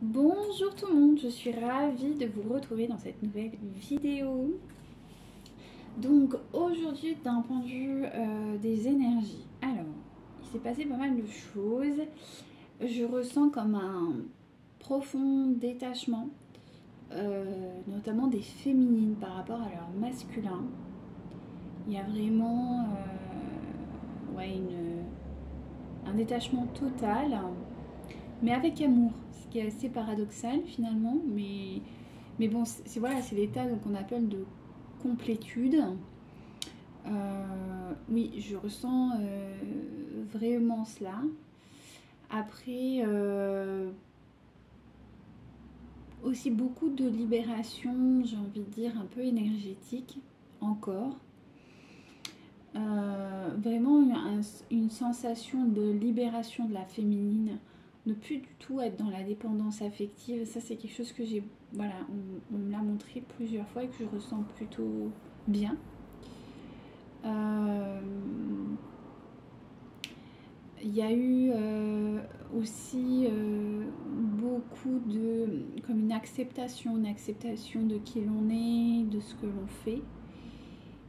Bonjour tout le monde, je suis ravie de vous retrouver dans cette nouvelle vidéo. Donc aujourd'hui d'un point de vue des énergies. Alors, il s'est passé pas mal de choses. Je ressens comme un profond détachement, notamment des féminines par rapport à leur masculin. Il y a vraiment ouais, un détachement total, mais avec amour, ce qui est assez paradoxal finalement, mais bon, c'est voilà, c'est l'état qu'on appelle de complétude. Oui, je ressens vraiment cela. Après, aussi beaucoup de libération, j'ai envie de dire, un peu énergétique, encore. Vraiment une sensation de libération de la féminine, ne plus du tout être dans la dépendance affective. Ça, c'est quelque chose que j'ai, voilà, on me l'a montré plusieurs fois et que je ressens plutôt bien. Euh, Il y a eu aussi beaucoup de, comme une acceptation de qui l'on est, de ce que l'on fait.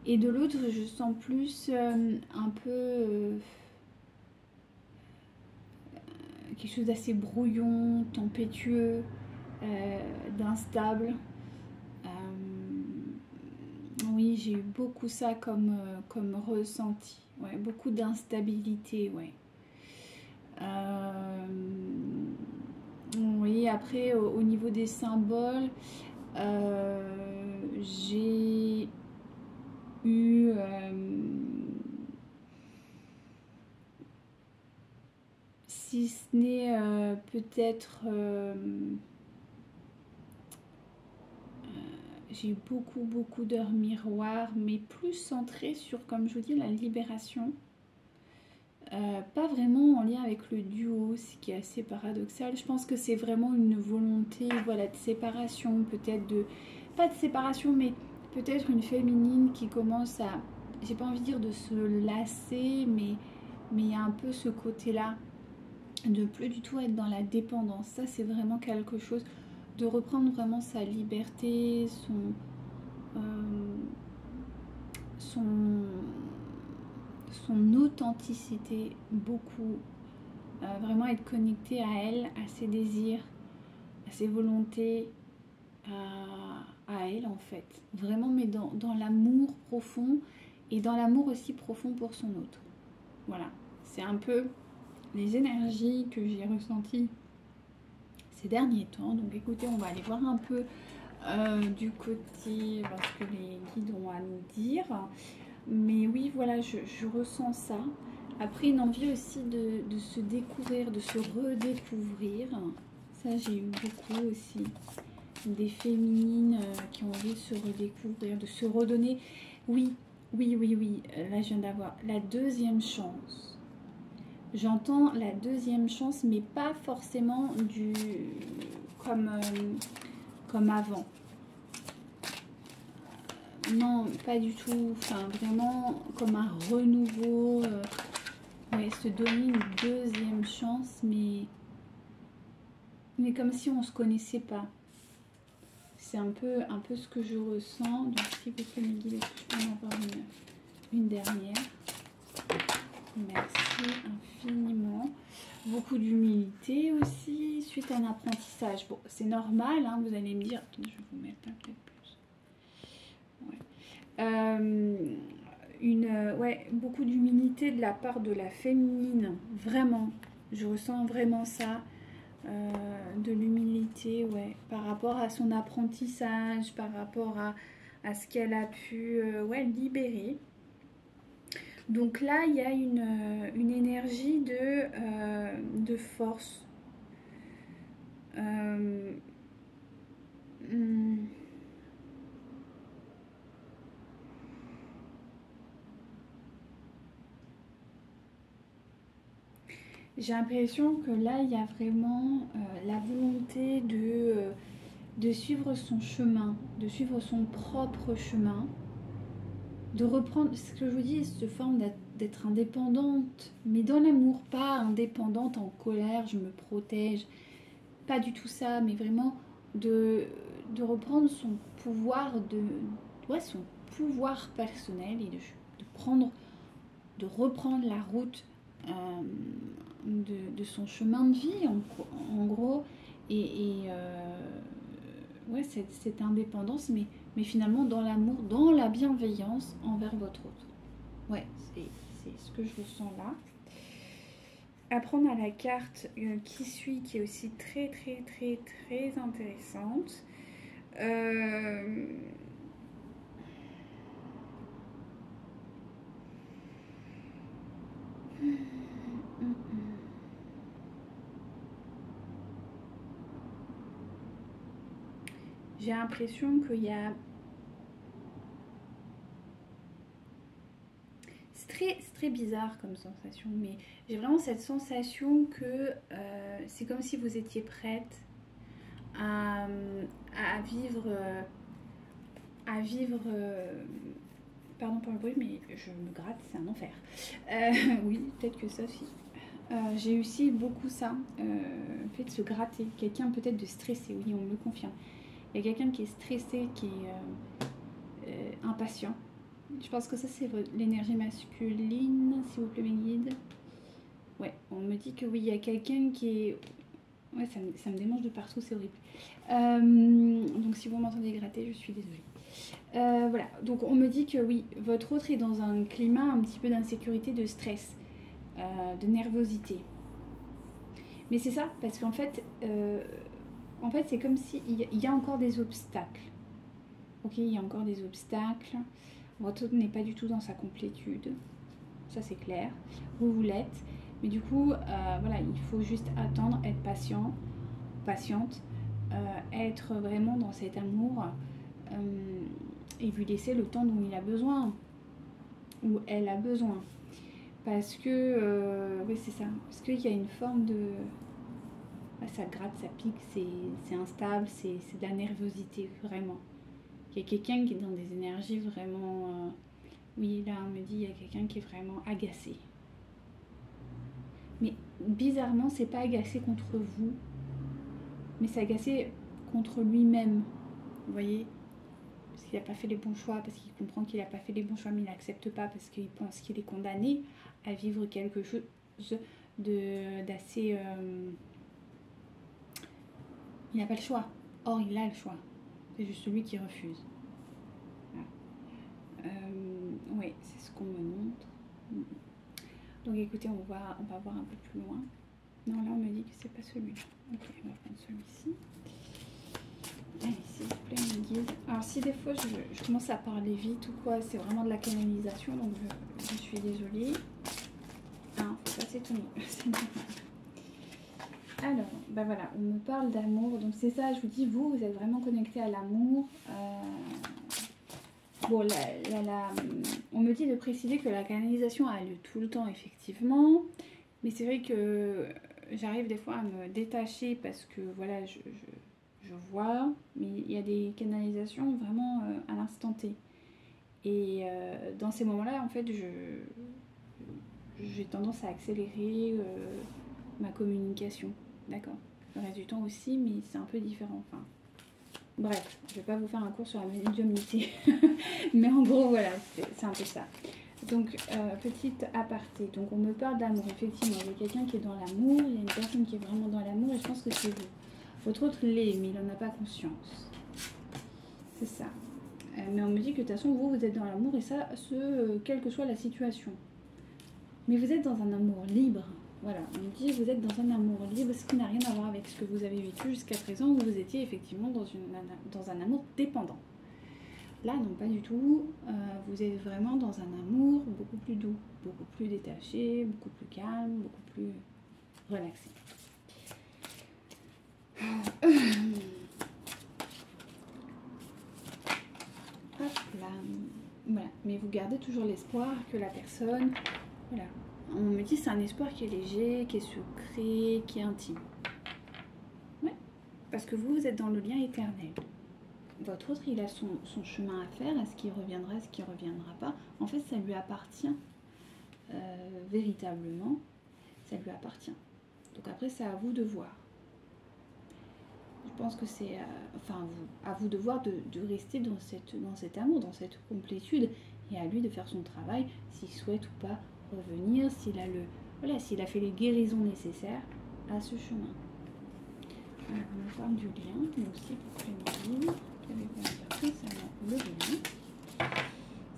Et de l'autre, je sens plus un peu quelque chose d'assez brouillon, tempétueux, d'instable. Euh, oui, j'ai eu beaucoup ça comme ressenti. Ouais, beaucoup d'instabilité, ouais. Euh, oui, après, au niveau des symboles, j'ai eu si ce n'est peut-être j'ai eu beaucoup d'heures miroirs, mais plus centrées sur, comme je vous dis, la libération. Pas vraiment en lien avec le duo, ce qui est assez paradoxal. Je pense que c'est vraiment une volonté, voilà, de séparation, peut-être de... Pas de séparation, mais peut-être une féminine qui commence à... J'ai pas envie de dire de se lasser, mais il y a un peu ce côté-là de plus du tout être dans la dépendance. Ça, c'est vraiment quelque chose de reprendre vraiment sa liberté, son, son authenticité, beaucoup. Vraiment être connecté à elle, à ses désirs, à ses volontés, à elle en fait. Vraiment, mais dans l'amour profond et dans l'amour aussi profond pour son autre. Voilà, c'est un peu les énergies que j'ai ressenties ces derniers temps. Donc écoutez, on va aller voir un peu du côté ce que les guides ont à nous dire. Mais oui, voilà, je ressens ça. Après, une envie aussi de se découvrir, de se redécouvrir. Ça, j'ai eu beaucoup aussi. Des féminines qui ont envie de se redécouvrir, de se redonner. Oui, oui. Là, je viens d'avoir la deuxième chance. J'entends la deuxième chance, mais pas forcément comme, comme avant. Non, pas du tout. Enfin, vraiment comme un renouveau. Ouais, se donner une deuxième chance, mais comme si on se connaissait pas. C'est un peu ce que je ressens. Donc, si vous pouvez me guider, je peux en avoir une dernière. Merci infiniment. Beaucoup d'humilité aussi, suite à un apprentissage. Bon, c'est normal, hein, vous allez me dire. Attendez, je vais vous mettre un peu plus. Ouais. Ouais, beaucoup d'humilité de la part de la féminine, vraiment. Je ressens vraiment ça. De l'humilité, ouais, par rapport à son apprentissage, par rapport à ce qu'elle a pu ouais, libérer. Donc là, il y a une énergie de force. Euh, hmm, J'ai l'impression que là, il y a vraiment la volonté de suivre son chemin, de suivre son propre chemin, de reprendre, ce que je vous dis, cette forme d'être indépendante, mais dans l'amour, pas indépendante en colère, je me protège. pas du tout ça, mais vraiment de reprendre son pouvoir ouais, son pouvoir personnel et de reprendre la route de son chemin de vie en gros ouais, cette indépendance, mais finalement dans l'amour, dans la bienveillance envers votre autre. Ouais, c'est ce que je ressens là. Apprendre à la carte qui suit, qui est aussi très très très très intéressante. J'ai l'impression qu'il y a... C'est très bizarre comme sensation, mais j'ai vraiment cette sensation que c'est comme si vous étiez prête à vivre... pardon pour le bruit, mais je me gratte, c'est un enfer. Oui, peut-être que ça aussi. J'ai aussi beaucoup ça, le fait de se gratter. Quelqu'un peut-être de stressé, oui, on me le confirme. Il y a quelqu'un qui est stressé, qui est impatient. Je pense que ça, c'est l'énergie masculine, s'il vous plaît, mes guides. Ouais, on me dit que oui, il y a quelqu'un qui est... Ouais, ça me démange de partout, c'est horrible. Donc, si vous m'entendez gratter, je suis désolée. Voilà, donc on me dit que oui, votre autre est dans un climat un petit peu d'insécurité, de stress, de nervosité. Mais c'est ça, parce qu'en fait, c'est comme s'il y a encore des obstacles. Ok, il y a encore des obstacles. Votre autre n'est pas du tout dans sa complétude. Ça, c'est clair. Vous l'êtes. Mais du coup, voilà, il faut juste attendre, être patient, patiente, être vraiment dans cet amour et lui laisser le temps dont il a besoin, ou elle a besoin. Parce que, oui, c'est ça. Parce qu'il y a une forme de... ça gratte, ça pique, c'est instable, c'est de la nervosité, vraiment. Il y a quelqu'un qui est dans des énergies vraiment... oui, là, on me dit, il y a quelqu'un qui est vraiment agacé. Mais bizarrement, c'est pas agacé contre vous, mais c'est agacé contre lui-même. Vous voyez ? Parce qu'il n'a pas fait les bons choix, parce qu'il comprend qu'il n'a pas fait les bons choix, mais il n'accepte pas parce qu'il pense qu'il est condamné à vivre quelque chose d'assez... il n'a pas le choix. Or, il a le choix. C'est juste celui qui refuse. Voilà. Oui, c'est ce qu'on me montre. Donc écoutez, on va voir un peu plus loin. Non, là on me dit que c'est pas celui-là. Ok, on va prendre celui-ci. Allez, s'il vous plaît, mes guides. Alors si des fois je commence à parler vite ou quoi, c'est vraiment de la canalisation, donc je suis désolée. Ah, faut pas s'étonner, c'est normal. Alors, ben voilà, on me parle d'amour, donc c'est ça, je vous dis, vous êtes vraiment connecté à l'amour. Bon, on me dit de préciser que la canalisation a lieu tout le temps, effectivement. Mais c'est vrai que j'arrive des fois à me détacher parce que, voilà, je vois. Mais il y a des canalisations vraiment à l'instant T. Et dans ces moments-là, en fait, j'ai tendance à accélérer ma communication. D'accord. Le reste du temps aussi, mais c'est un peu différent. Enfin, bref, je vais pas vous faire un cours sur la médiumnité, mais en gros, voilà, c'est un peu ça. Donc, petite aparté. Donc, on me parle d'amour, effectivement. Il y a quelqu'un qui est dans l'amour, il y a une personne qui est vraiment dans l'amour, et je pense que c'est vous. Votre autre l'est, mais il n'en a pas conscience. C'est ça. Mais on me dit que de toute façon, vous êtes dans l'amour, et ça, quelle que soit la situation. Mais vous êtes dans un amour libre. Voilà, on me dit vous êtes dans un amour libre, ce qui n'a rien à voir avec ce que vous avez vécu jusqu'à présent, où vous étiez effectivement dans un amour dépendant. Là, non, pas du tout. Vous êtes vraiment dans un amour beaucoup plus doux, beaucoup plus détaché, beaucoup plus calme, beaucoup plus relaxé. Hop là. Voilà. Mais vous gardez toujours l'espoir que la personne... Voilà. On me dit que c'est un espoir qui est léger, qui est secret, qui est intime. Ouais. Parce que vous êtes dans le lien éternel. Votre autre, il a son chemin à faire. Est-ce qu'il reviendra, est-ce qu'il ne reviendra pas? En fait, ça lui appartient. Véritablement, ça lui appartient. Donc après, c'est à vous de voir. pense que c'est enfin, à vous de voir de rester dans cet amour, dans cette complétude, et à lui de faire son travail, s'il souhaite ou pas revenir, s'il a voilà, s'il a fait les guérisons nécessaires à ce chemin. Alors, on me parle du lien, mais aussi pour Clémentine, qui avait concernant le lien.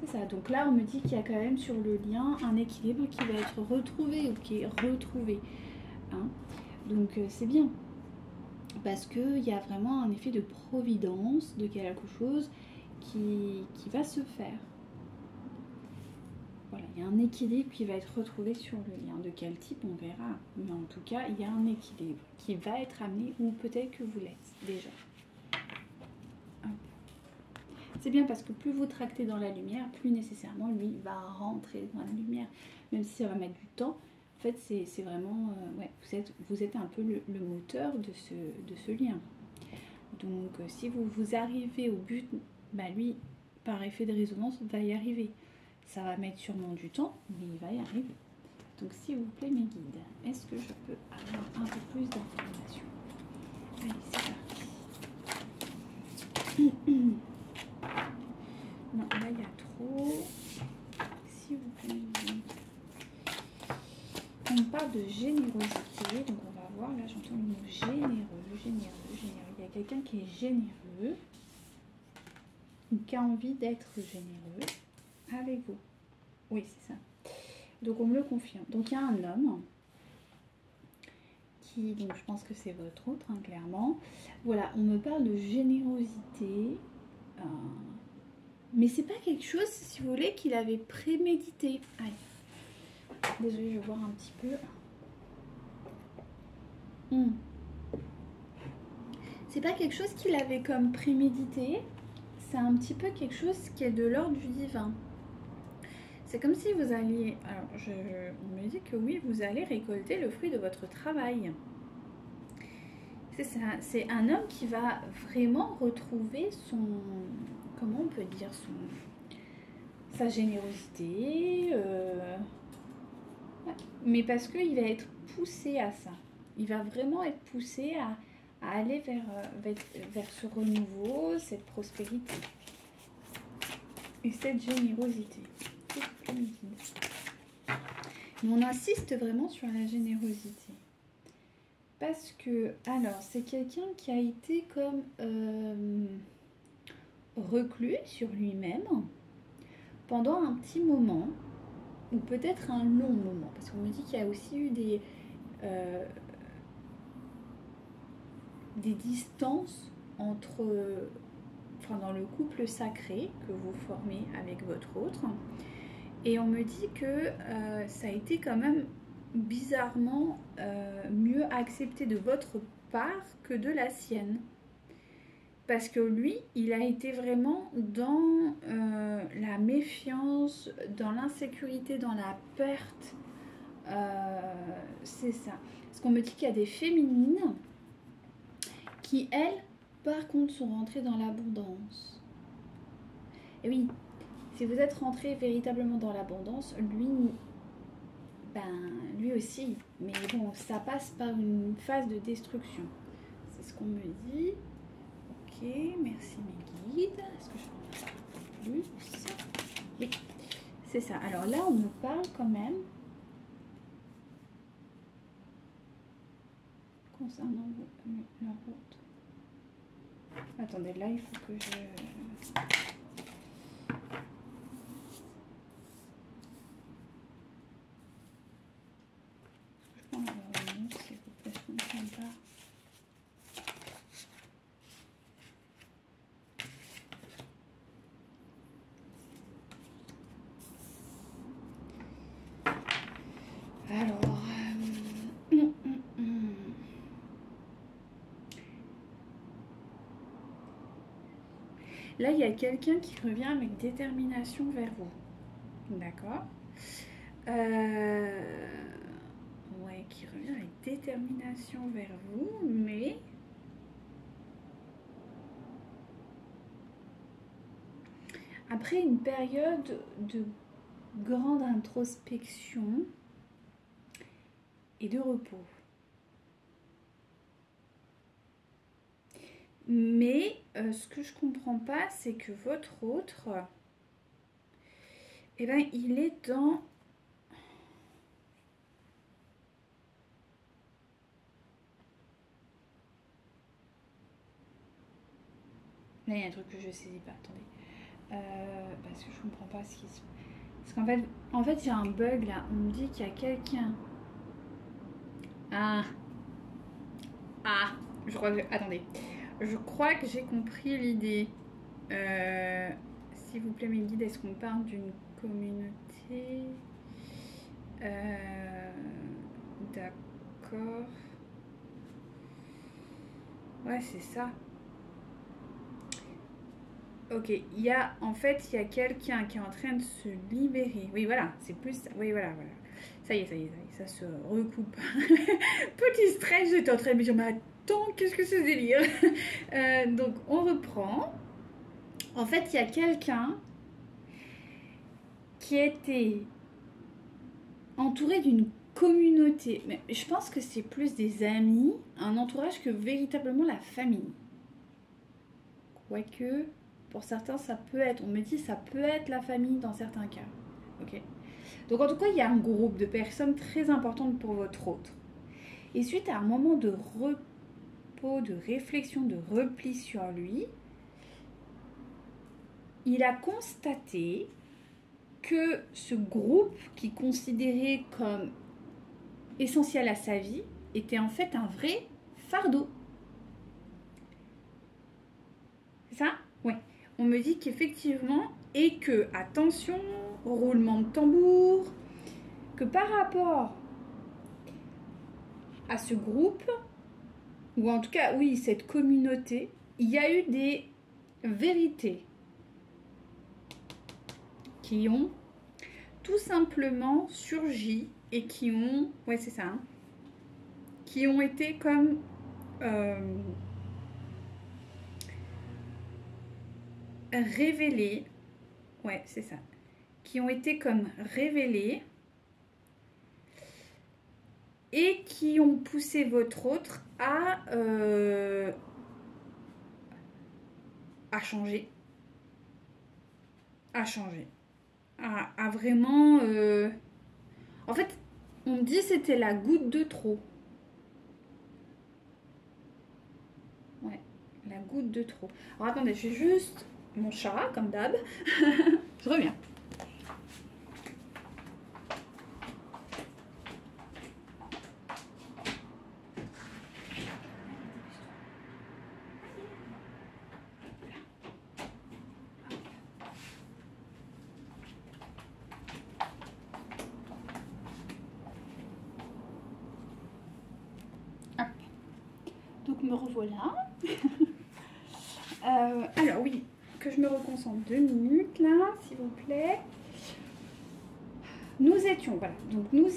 C'est ça, donc là on me dit qu'il y a quand même sur le lien un équilibre qui va être retrouvé ou qui est retrouvé. Hein. Donc c'est bien, parce qu'il y a vraiment un effet de providence de quelque chose qui va se faire. Voilà, il y a un équilibre qui va être retrouvé sur le lien. De quel type, on verra. Mais en tout cas, il y a un équilibre qui va être amené, ou peut-être que vous l'êtes déjà. C'est bien parce que plus vous tractez dans la lumière, plus nécessairement lui va rentrer dans la lumière. Même si ça va mettre du temps, en fait c'est vraiment, ouais, vous êtes un peu le moteur de ce lien. Donc si vous arrivez au but, bah lui, par effet de résonance, va y arriver. Ça va mettre sûrement du temps, mais il va y arriver. Donc s'il vous plaît mes guides, est-ce que je peux avoir un peu plus d'informations? Allez, c'est parti. Non, là il y a trop. S'il vous plaît. On parle de générosité, donc on va voir, là j'entends le mot généreux. Il y a quelqu'un qui est généreux, ou qui a envie d'être généreux avec vous. Oui, c'est ça. Donc on me le confirme. Donc il y a un homme qui, donc je pense que c'est votre autre, hein, clairement. Voilà, on me parle de générosité. Mais c'est pas quelque chose, si vous voulez, qu'il avait prémédité. Allez. Désolée, je vais voir un petit peu. C'est pas quelque chose qu'il avait comme prémédité. C'est un petit peu quelque chose qui est de l'ordre du divin. C'est comme si vous alliez... Alors, on me dit que oui, vous allez récolter le fruit de votre travail. C'est ça. C'est un homme qui va vraiment retrouver son... Comment on peut dire sa générosité. Mais parce qu'il va être poussé à ça. Il va vraiment être poussé à aller vers ce renouveau, cette prospérité et cette générosité. Mais on insiste vraiment sur la générosité. Parce que, alors, c'est quelqu'un qui a été comme reclus sur lui-même pendant un petit moment, ou peut-être un long moment. Parce qu'on me dit qu'il y a aussi eu des distances entre, dans le couple sacré que vous formez avec votre autre. Et on me dit que ça a été quand même bizarrement mieux accepté de votre part que de la sienne. Parce que lui, il a été vraiment dans la méfiance, dans l'insécurité, dans la perte. C'est ça. Parce qu'on me dit qu'il y a des féminines qui, elles, par contre, sont rentrées dans l'abondance. Et oui, si vous êtes rentré véritablement dans l'abondance, lui aussi. Mais bon, ça passe par une phase de destruction. C'est ce qu'on me dit. Ok, merci mes guides. Est-ce que je peux en plus? Oui, c'est ça. Alors là, on me parle quand même concernant leur route. Attendez, là, il faut que je... Je prends leur nom, s'il vous plaît, je ne comprends pas. Alors, là, il y a quelqu'un qui revient avec détermination vers vous. D'accord. Ouais, qui revient avec détermination vers vous, mais... Après une période de grande introspection et de repos. Mais ce que je comprends pas, c'est que votre autre, eh ben, il est dans... Là, il y a un truc que je saisis pas, attendez. Parce que je comprends pas ce qui se... Parce qu'en fait, il y a un bug là. On me dit qu'il y a quelqu'un... Ah, je crois que... Attendez. Je crois que j'ai compris l'idée. S'il vous plaît, mes guides, est-ce qu'on parle d'une communauté? D'accord. Ouais, c'est ça. Ok, en fait, il y a quelqu'un qui est en train de se libérer. Oui, voilà, c'est plus... Oui, voilà. Ça y est, ça se recoupe. Petit stress, j'étais en train de me dire, mais attends, qu'est-ce que c'est ce délire? Donc, on reprend. En fait, il y a quelqu'un qui était entouré d'une communauté. Mais je pense que c'est plus des amis, un entourage que véritablement la famille. Quoique, pour certains, ça peut être, on me dit, ça peut être la famille dans certains cas. Ok. Donc en tout cas, il y a un groupe de personnes très importantes pour votre autre. Et suite à un moment de repos, de réflexion, de repli sur lui, il a constaté que ce groupe qu'il considérait comme essentiel à sa vie était en fait un vrai fardeau. C'est ça? Oui. On me dit qu'effectivement, et que, attention, roulement de tambour, que par rapport à ce groupe, ou en tout cas, oui, cette communauté, il y a eu des vérités qui ont tout simplement surgi et qui ont, ouais c'est ça, hein, qui ont été comme révélées, ouais c'est ça, qui ont été comme révélées et qui ont poussé votre autre à changer, à vraiment... En fait, on me dit c'était la goutte de trop. Ouais, la goutte de trop. Alors attendez, je fais juste mon chat, comme d'hab. Je reviens. Donc me revoilà. Alors oui, que je me reconcentre 2 minutes là, s'il vous plaît. Nous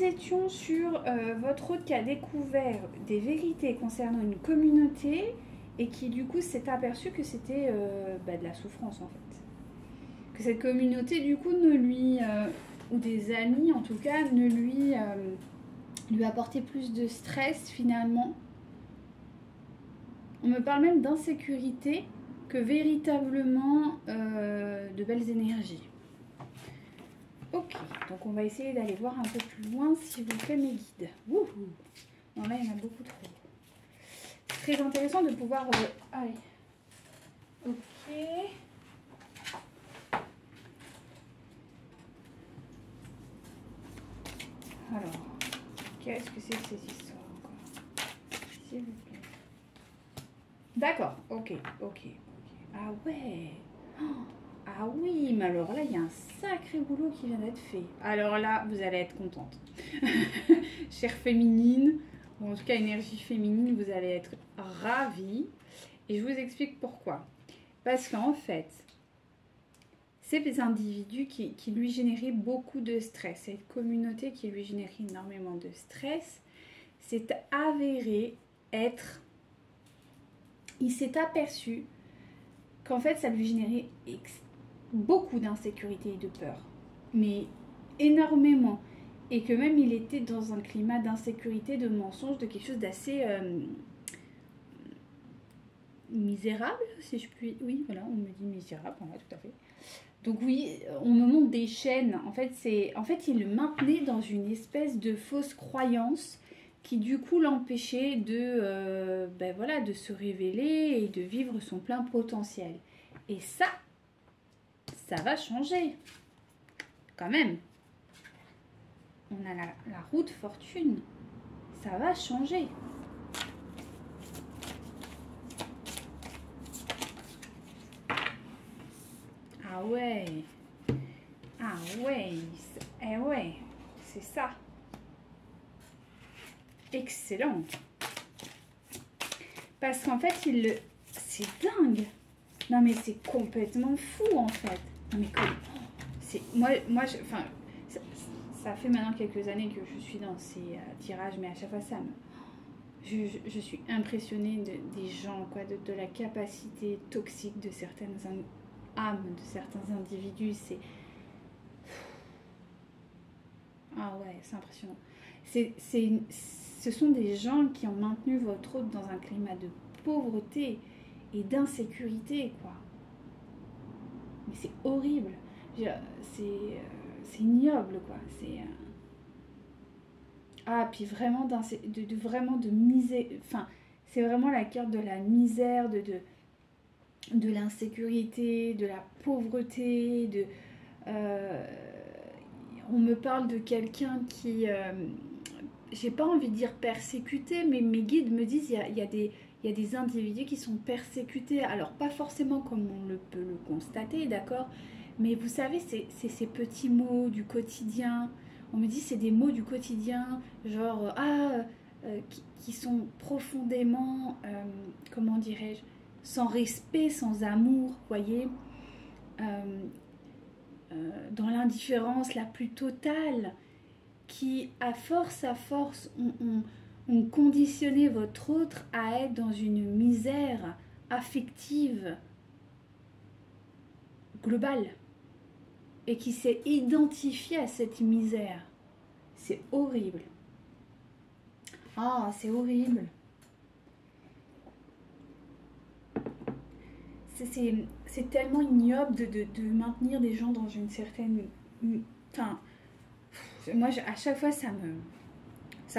étions sur votre hôte qui a découvert des vérités concernant une communauté et qui du coup s'est aperçu que c'était de la souffrance en fait. Que cette communauté du coup ne lui, ou des amis en tout cas, ne lui apportait plus de stress finalement. On me parle même d'insécurité que véritablement de belles énergies. Ok, donc on va essayer d'aller voir un peu plus loin, s'il vous plaît, mes guides. Wouhou! Non, là, il y en a beaucoup trop. C'est très intéressant de pouvoir... Allez. Ok. Alors, qu'est-ce que c'est que ces histoires encore? S'il vous plaît. D'accord, ok. Ah ouais. Ah oui, mais alors là, il y a un sacré boulot qui vient d'être fait. Alors là, vous allez être contente. Chère féminine, ou en tout cas énergie féminine, vous allez être ravie. Et je vous explique pourquoi. Parce qu'en fait, ces individus qui lui généraient beaucoup de stress, cette communauté qui lui générait énormément de stress, s'est avéré être... Il s'est aperçu qu'en fait, ça lui générait beaucoup d'insécurité et de peur. Mais énormément. Et que même il était dans un climat d'insécurité, de mensonge, de quelque chose d'assez... misérable, si je puis... Oui, voilà, on me dit misérable, voilà, tout à fait. Donc oui, on me montre des chaînes. En fait, il le maintenait dans une espèce de fausse croyance qui du coup l'empêchait ben voilà, de se révéler et de vivre son plein potentiel. Et ça va changer, quand même. On a la roue de fortune. Ça va changer. Ah ouais. Ah ouais. Eh ouais. C'est ça. Excellent. Parce qu'en fait, c'est dingue. Non mais c'est complètement fou en fait. Non mais comment... Enfin, ça fait maintenant quelques années que je suis dans ces tirages, mais à chaque fois je suis impressionnée des gens, quoi, de la capacité toxique de certaines âmes, de certains individus. Ah ouais, c'est impressionnant. Ce sont des gens qui ont maintenu votre hôte dans un climat de pauvreté et d'insécurité, quoi. Mais c'est horrible. C'est ignoble, quoi. Ah, puis vraiment, vraiment de misère. Enfin, c'est vraiment la carte de la misère, de l'insécurité, de la pauvreté. Euh, on me parle de quelqu'un qui. J'ai pas envie de dire persécuté, mais mes guides me disent il y a des individus qui sont persécutés. Alors, pas forcément comme on peut le constater, d'accord? Mais vous savez, c'est ces petits mots du quotidien. On me dit c'est des mots du quotidien, genre, qui sont profondément, comment dirais-je, sans respect, sans amour, voyez, dans l'indifférence la plus totale, qui, à force, ont conditionné votre autre à être dans une misère affective globale et qui s'est identifié à cette misère. C'est horrible. Ah, c'est horrible. C'est tellement ignoble de maintenir des gens dans une certaine... Enfin, moi, à chaque fois, ça me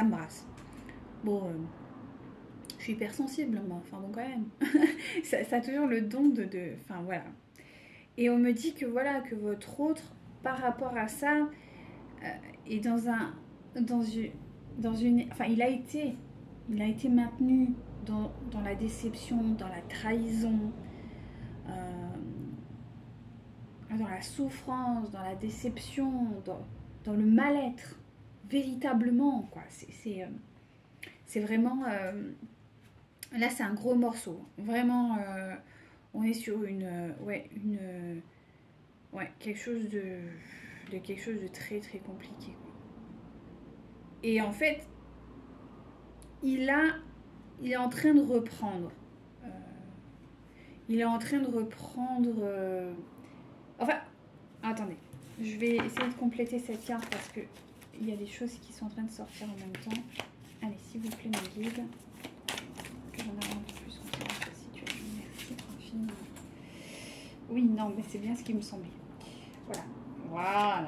brasse. Bon, je suis hypersensible, moi. Enfin, bon, quand même. Ça a toujours le don enfin, voilà. Et on me dit que, voilà, que votre autre, par rapport à ça, est dans une... Enfin, il a été maintenu dans la déception, dans la trahison, dans la souffrance, dans la déception, dans le mal-être, véritablement, quoi. C'est vraiment... là, c'est un gros morceau. Vraiment, on est sur quelque chose de très, très compliqué, quoi. Et en fait, il est en train de reprendre. Il est en train de reprendre... Enfin, attendez. Je vais essayer de compléter cette carte parce que il y a des choses qui sont en train de sortir en même temps. Allez, s'il vous plaît, mon guide. Que j'en ai un peu plus conscience de la situation. Merci infiniment. Oui, non, mais c'est bien ce qui me semblait. Voilà.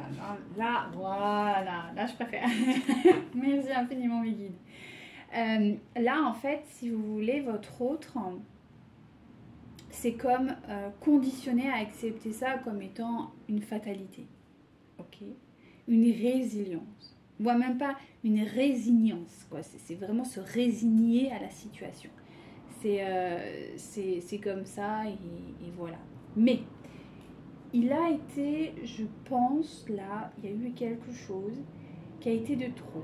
Là, je préfère. Merci infiniment, mes guides. Là, en fait, si vous voulez, votre autre, c'est comme conditionné à accepter ça comme étant une fatalité. Ok? Une résilience. Voire même pas une résignance, quoi. C'est vraiment se résigner à la situation. C'est comme ça et voilà. Mais il a été, je pense, là, il y a eu quelque chose qui a été de trop.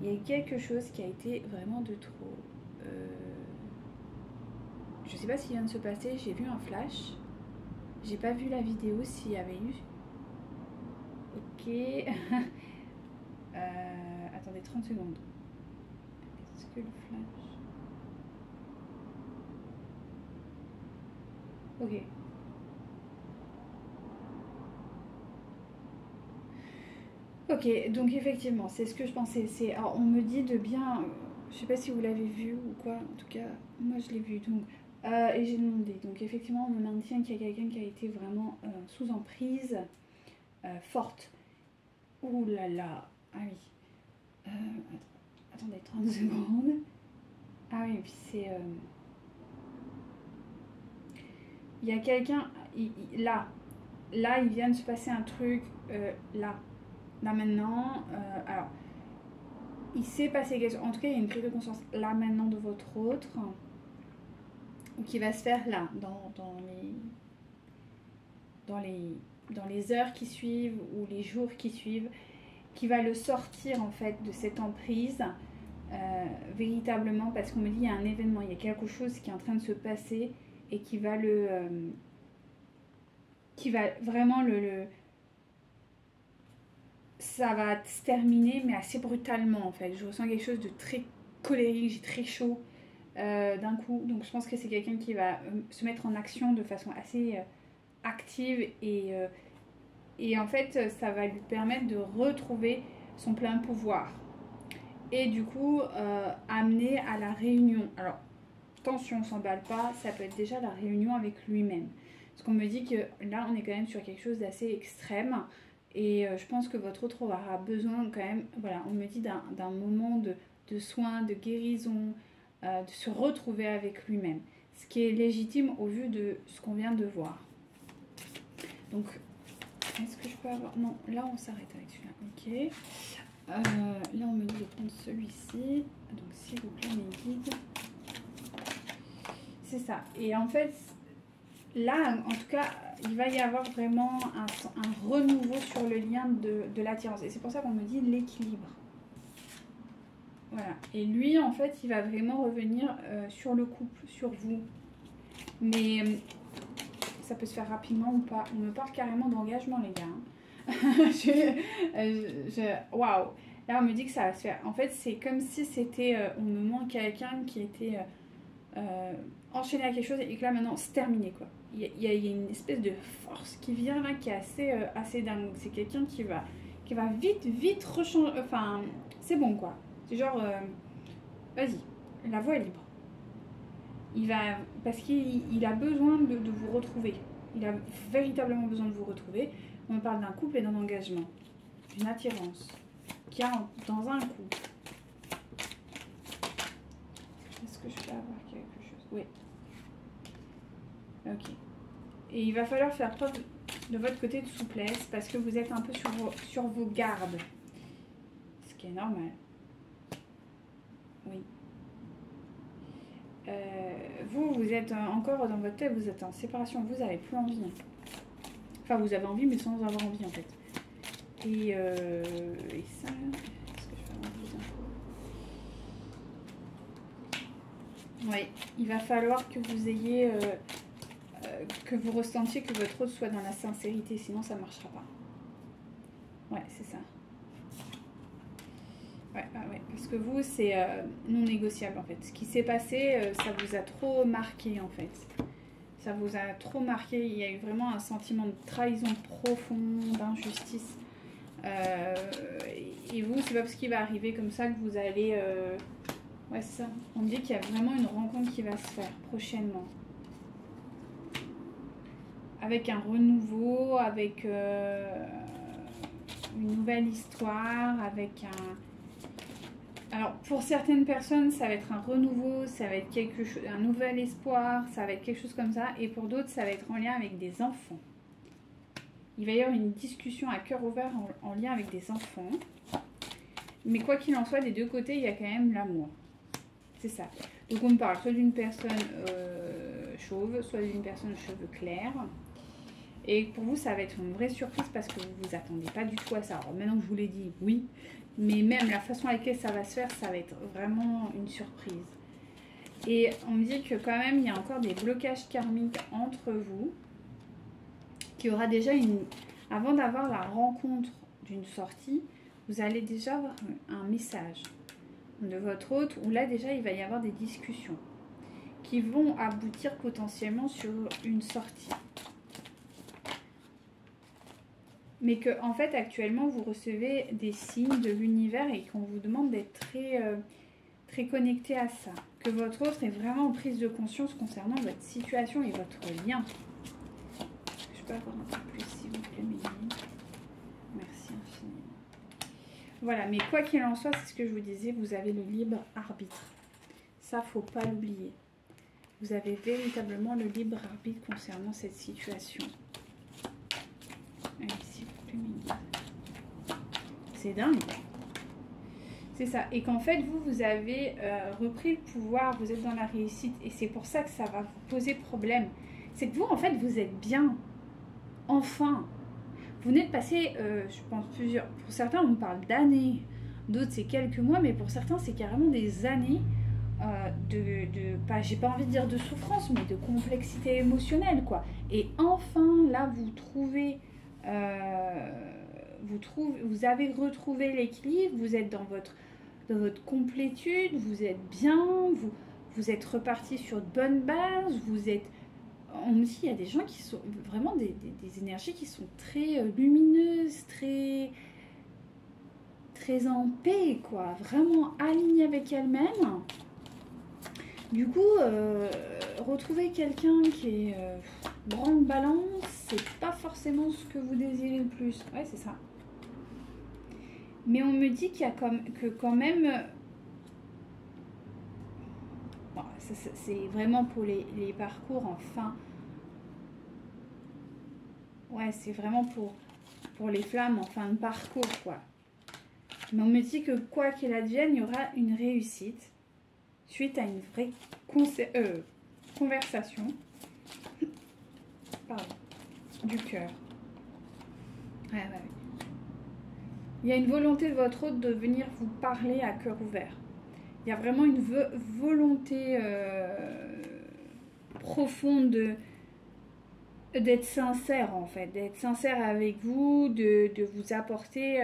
Il y a eu quelque chose qui a été vraiment de trop. Je sais pas ce qui vient de se passer, j'ai vu un flash. J'ai pas vu la vidéo s'il y avait eu. Ok. Attendez 30 secondes. Est-ce que le flash... Ok. Ok, donc effectivement, c'est ce que je pensais. Alors, on me dit de bien Je sais pas si vous l'avez vu ou quoi. En tout cas, moi je l'ai vu. Donc, et j'ai demandé. Donc effectivement, on me maintient qu'il y a quelqu'un qui a été vraiment sous emprise forte. Ouh là là. Ah oui. Attendez 30 secondes. Ah oui, et puis c'est... Il y a quelqu'un... Là. Là, il vient de se passer un truc. Là. Là maintenant. Alors, il s'est passé quelque chose. En tout cas, il y a une prise de conscience là maintenant de votre autre. Ou qui va se faire là. Dans les heures qui suivent ou les jours qui suivent, qui va le sortir en fait de cette emprise véritablement, parce qu'on me dit il y a un événement, il y a quelque chose qui est en train de se passer et qui va qui va vraiment ça va se terminer mais assez brutalement en fait. Je ressens quelque chose de très colérique, j'ai très chaud d'un coup, donc je pense que c'est quelqu'un qui va se mettre en action de façon assez active et en fait ça va lui permettre de retrouver son plein pouvoir et du coup amener à la réunion. Alors attention, on s'emballe pas, ça peut être déjà la réunion avec lui-même, parce qu'on me dit que là on est quand même sur quelque chose d'assez extrême et je pense que votre autre aura besoin quand même, voilà, on me dit d'un moment de soins, de guérison, de se retrouver avec lui-même, ce qui est légitime au vu de ce qu'on vient de voir. Donc, est-ce que je peux avoir... Non, là on s'arrête avec celui-là, ok. Là on me dit de prendre celui-ci, donc s'il vous plaît mes guides. C'est ça, et en fait, là en tout cas, il va y avoir vraiment un renouveau sur le lien de l'attirance. Et c'est pour ça qu'on me dit l'équilibre. Voilà, et lui en fait, il va vraiment revenir sur le couple, sur vous. Mais... ça peut se faire rapidement ou pas. On me parle carrément d'engagement, les gars. Waouh. Là, on me dit que ça va se faire. En fait, c'est comme si c'était... on me montre quelqu'un qui était enchaîné à quelque chose et que là, maintenant, c'est terminé, quoi. Il y a une espèce de force qui vient là, qui est assez dingue. C'est quelqu'un qui va vite rechanger... Enfin, c'est bon, quoi. C'est genre... vas-y, la voie est libre. Parce qu'il a besoin de vous retrouver. Il a véritablement besoin de vous retrouver. On parle d'un couple et d'un engagement, d'une attirance qu'il y a dans un couple. Est-ce que je peux avoir quelque chose? Oui. Ok. Et il va falloir faire preuve de votre côté de souplesse parce que vous êtes un peu sur vos gardes. Ce qui est normal. Oui. Vous êtes encore dans votre tête, vous êtes en séparation, vous n'avez plus envie. Enfin, vous avez envie, mais sans avoir envie en fait. Et ça, est-ce que je vais avoir plus d'infos? Oui, il va falloir que vous ayez, que vous ressentiez que votre autre soit dans la sincérité, sinon ça ne marchera pas. Ouais, c'est ça. Ouais, parce que vous, c'est non négociable en fait. Ce qui s'est passé, ça vous a trop marqué en fait. Ça vous a trop marqué. Il y a eu vraiment un sentiment de trahison profond, d'injustice. Et vous, c'est pas parce qu'il va arriver comme ça que vous allez... Ouais, c'est ça. On me dit qu'il y a vraiment une rencontre qui va se faire prochainement. Avec un renouveau, avec une nouvelle histoire, avec un... Alors, pour certaines personnes, ça va être un renouveau, ça va être quelque chose, un nouvel espoir, ça va être quelque chose comme ça. Et pour d'autres, ça va être en lien avec des enfants. Il va y avoir une discussion à cœur ouvert en lien avec des enfants. Mais quoi qu'il en soit, des deux côtés, il y a quand même l'amour. C'est ça. Donc, on me parle soit d'une personne chauve, soit d'une personne cheveux clairs. Et pour vous, ça va être une vraie surprise parce que vous ne vous attendez pas du tout à ça. Alors, maintenant que je vous l'ai dit, oui. Mais même la façon avec laquelle ça va se faire, ça va être vraiment une surprise. Et on me dit que quand même, il y a encore des blocages karmiques entre vous. Qu'il y aura déjà une... Avant d'avoir la rencontre d'une sortie, vous allez déjà avoir un message de votre hôte où là déjà, il va y avoir des discussions qui vont aboutir potentiellement sur une sortie. Mais que en fait actuellement vous recevez des signes de l'univers et qu'on vous demande d'être très très connecté à ça. Que votre autre est vraiment en prise de conscience concernant votre situation et votre lien. Je peux avoir un peu plus, s'il vous plaît, Mélanie. Merci infiniment. Voilà, mais quoi qu'il en soit, c'est ce que je vous disais, vous avez le libre arbitre. Ça, faut pas l'oublier. Vous avez véritablement le libre arbitre concernant cette situation. Allez, s'il vous plaît, Mélanie. C'est dingue. C'est ça. Et qu'en fait, vous avez repris le pouvoir, vous êtes dans la réussite. Et c'est pour ça que ça va vous poser problème. C'est que vous, en fait, vous êtes bien. Enfin. Vous venez de passer, je pense, plusieurs... Pour certains, on parle d'années. D'autres, c'est quelques mois. Mais pour certains, c'est carrément des années pas, j'ai pas envie de dire de souffrance, mais de complexité émotionnelle, quoi. Et enfin, là, vous avez retrouvé l'équilibre, vous êtes dans votre complétude, vous êtes bien, vous êtes reparti sur de bonnes bases, on me dit, il y a des gens qui sont vraiment des énergies qui sont très lumineuses, très en paix, quoi, vraiment alignées avec elles-mêmes. Du coup, retrouver quelqu'un qui est branle-balance, c'est pas forcément ce que vous désirez le plus. Ouais, c'est ça. Mais on me dit qu'il y a quand même... Bon, c'est vraiment pour les parcours en fin... Ouais, c'est vraiment pour les flammes en fin de parcours, quoi. Mais on me dit que quoi qu'il advienne, il y aura une réussite suite à une vraie conversation. Pardon. Du cœur. Ouais. Il y a une volonté de votre hôte de venir vous parler à cœur ouvert. Il y a vraiment une volonté profonde d'être sincère, en fait. D'être sincère avec vous, de vous apporter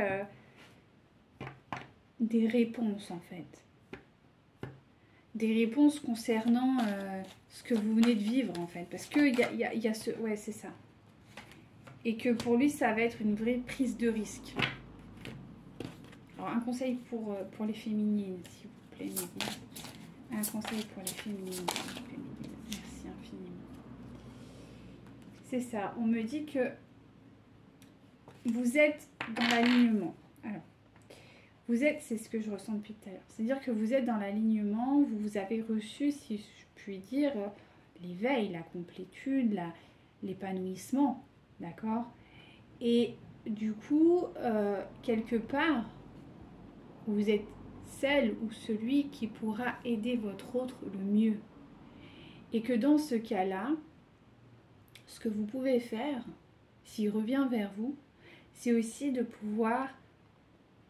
des réponses, en fait. Des réponses concernant ce que vous venez de vivre, en fait. Parce qu'il y a ce... Ouais, c'est ça. Et que pour lui, ça va être une vraie prise de risque. Alors, un conseil pour les féminines, s'il vous plaît, Mélanie. Un conseil pour les féminines, s'il vous plaît, Mélanie. Merci infiniment. C'est ça. On me dit que vous êtes dans l'alignement. Alors, vous êtes, c'est ce que je ressens depuis tout à l'heure. C'est-à-dire que vous êtes dans l'alignement, vous avez reçu, si je puis dire, l'éveil, la complétude, l'épanouissement. D'accord? Et du coup, quelque part, vous êtes celle ou celui qui pourra aider votre autre le mieux. Et que dans ce cas-là, ce que vous pouvez faire, s'il revient vers vous, c'est aussi de pouvoir...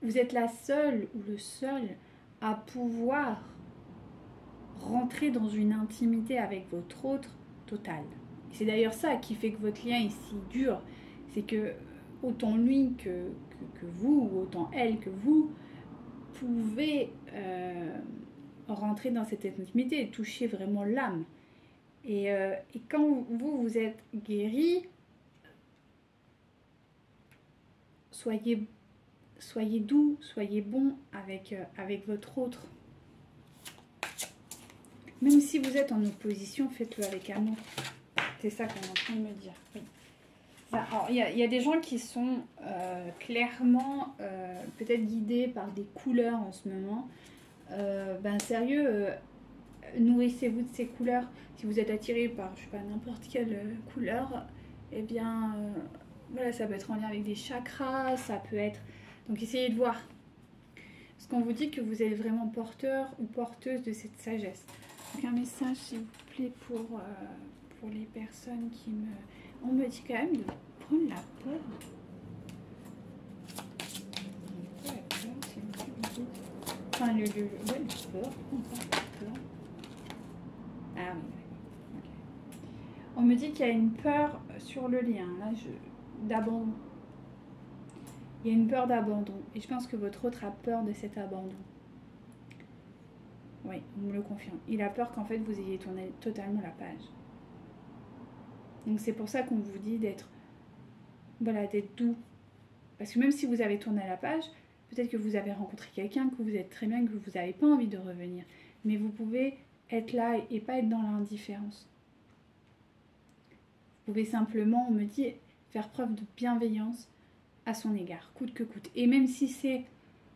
Vous êtes la seule ou le seul à pouvoir rentrer dans une intimité avec votre autre totale. C'est d'ailleurs ça qui fait que votre lien est si dur. C'est que autant lui que vous, ou autant elle que vous, pouvez rentrer dans cette intimité et toucher vraiment l'âme. Et quand vous êtes guéri, soyez doux, soyez bon avec votre autre. Même si vous êtes en opposition, faites-le avec amour. C'est ça qu'on est en train de me dire. Oui. Alors, il y a des gens qui sont clairement peut-être guidés par des couleurs en ce moment. Sérieux, nourrissez-vous de ces couleurs. Si vous êtes attiré par, je sais pas, n'importe quelle couleur, eh bien, voilà, ça peut être en lien avec des chakras, ça peut être... Donc, essayez de voir. Parce qu'on vous dit que vous êtes vraiment porteur ou porteuse de cette sagesse. Donc, un message, s'il vous plaît, pour les personnes qui me... On me dit quand même de prendre la peur. Pourquoi la peur, s'il vous plaît? Enfin, ouais, la peur. Pourquoi on parle de peur? Ah oui. Okay. On me dit qu'il y a une peur sur le lien, là, d'abandon. Il y a une peur d'abandon. Et je pense que votre autre a peur de cet abandon. Oui, on me le confirme. Il a peur qu'en fait, vous ayez tourné totalement la page. Donc, c'est pour ça qu'on vous dit d'être doux. Parce que même si vous avez tourné la page, Peut-être que vous avez rencontré quelqu'un, que vous êtes très bien, que vous n'avez pas envie de revenir. Mais vous pouvez être là et pas être dans l'indifférence. Vous pouvez simplement, on me dit, faire preuve de bienveillance à son égard, coûte que coûte. Et même si c'est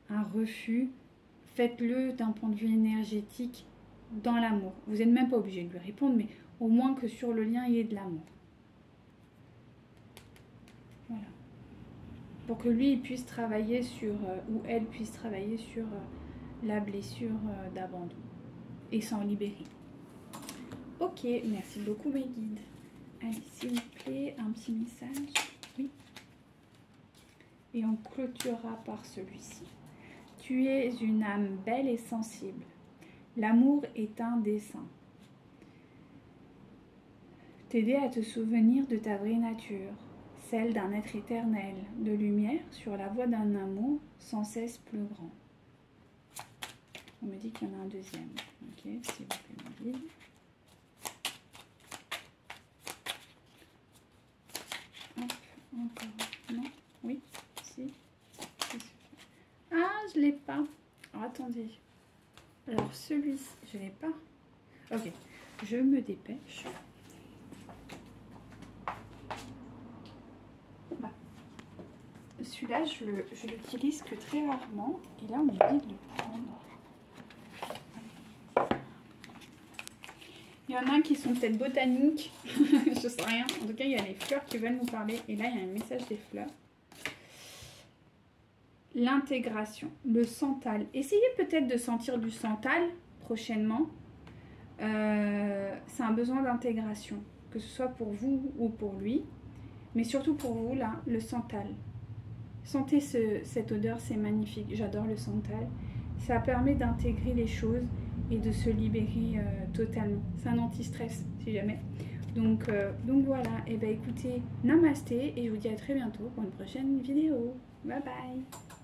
un refus, faites-le d'un point de vue énergétique dans l'amour. Vous n'êtes même pas obligé de lui répondre, mais au moins que sur le lien, il y ait de l'amour. Voilà. Pour que lui il puisse travailler sur, ou elle puisse travailler sur la blessure d'abandon et s'en libérer. Ok, merci beaucoup mes guides. Allez, s'il vous plaît, un petit message. Oui. Et on clôturera par celui-ci. Tu es une âme belle et sensible. L'amour est un dessein. T'aider à te souvenir de ta vraie nature, celle d'un être éternel, de lumière sur la voie d'un amour sans cesse plus grand. On me dit qu'il y en a un deuxième. Ok, s'il vous plaît, mon guide. Hop, encore. Non, oui, si. Ah, je l'ai pas. Alors, attendez. Alors, celui-ci, je l'ai pas. Ok, je me dépêche. Bah. Celui-là, je l'utilise que très rarement. Et là, on me dit de le prendre. Il y en a qui sont peut-être botaniques. Je sais rien. En tout cas, il y a les fleurs qui veulent nous parler. Et là, il y a un message des fleurs. L'intégration, le santal. Essayez peut-être de sentir du santal prochainement. C'est un besoin d'intégration, que ce soit pour vous ou pour lui. Mais surtout pour vous, là, le santal. Sentez cette odeur, c'est magnifique. J'adore le santal. Ça permet d'intégrer les choses et de se libérer totalement. C'est un anti-stress, si jamais. Donc voilà. Et ben écoutez, namasté. Et je vous dis à très bientôt pour une prochaine vidéo. Bye bye.